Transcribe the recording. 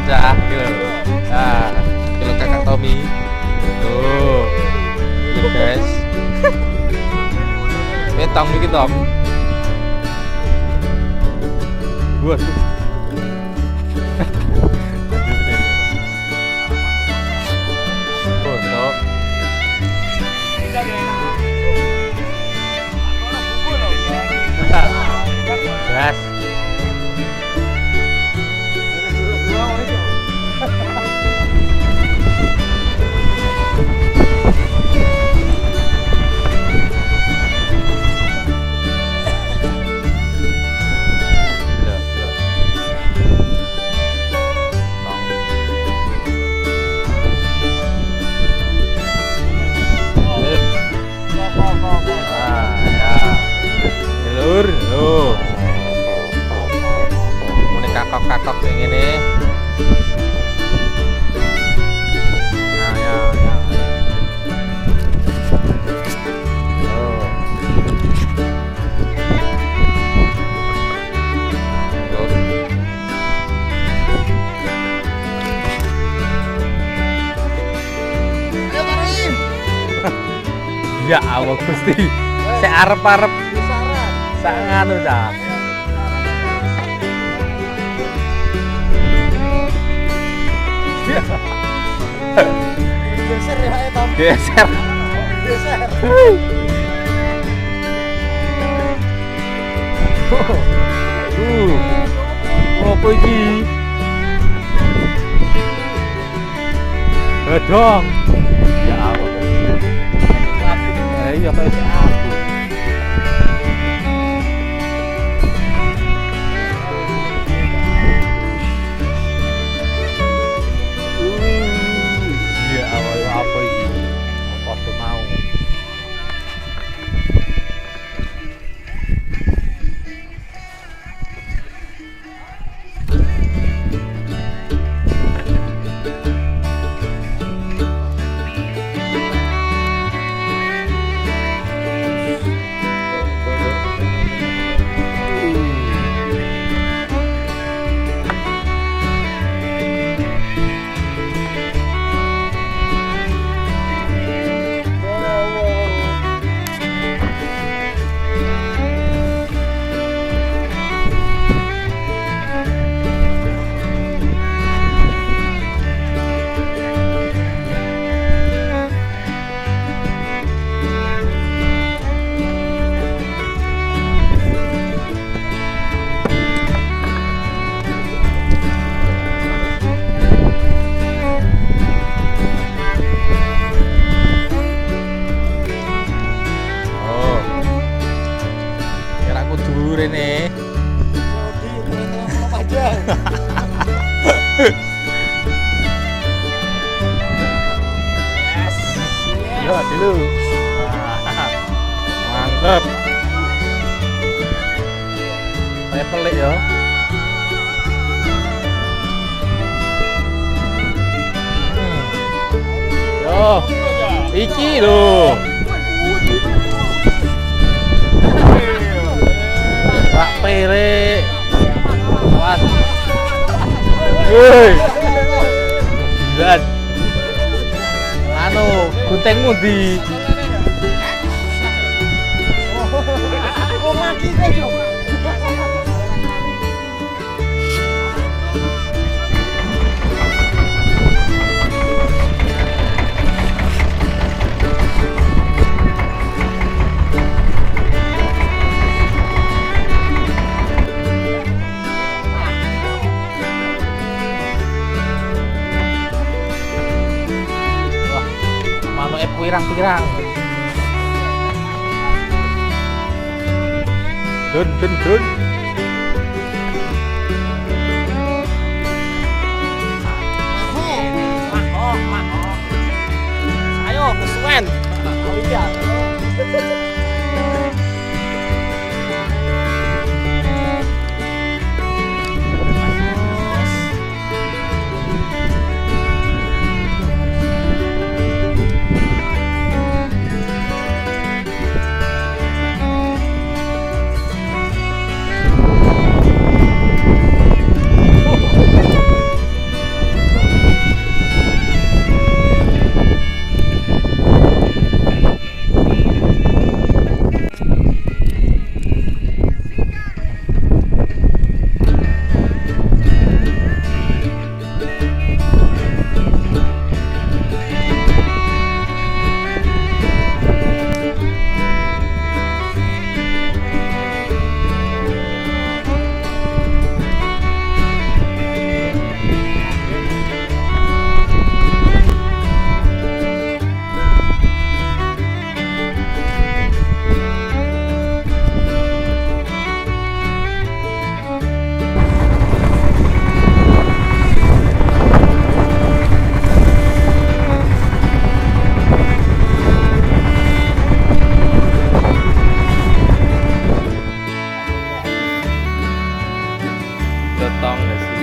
cah gitu. Nah, kalau kakak Tommy tuh gitu guys. Tong iki tong. Waduh. Foto. Gas. Lur, loh. Ini kakak-kakak yang ini. Nah, ya. Oh. Ya Allah Gusti. Saya arep-arep sangat udah. Geser ya Tom. Geser. Apa iki? Gedong. Ya Allah. Iya kayak aku. Apa ini? Apa mau? Rene. Ya dulu. Mantap. Kayak pelik ya. Yo. Iki lho. Pak Pere. Awas. Woi. Bulan. Anu, guntingmu di. Oh, mati saja. Pirang-pirang. Dun. Ayo, kesuwen. Iya. Lotong gak sih?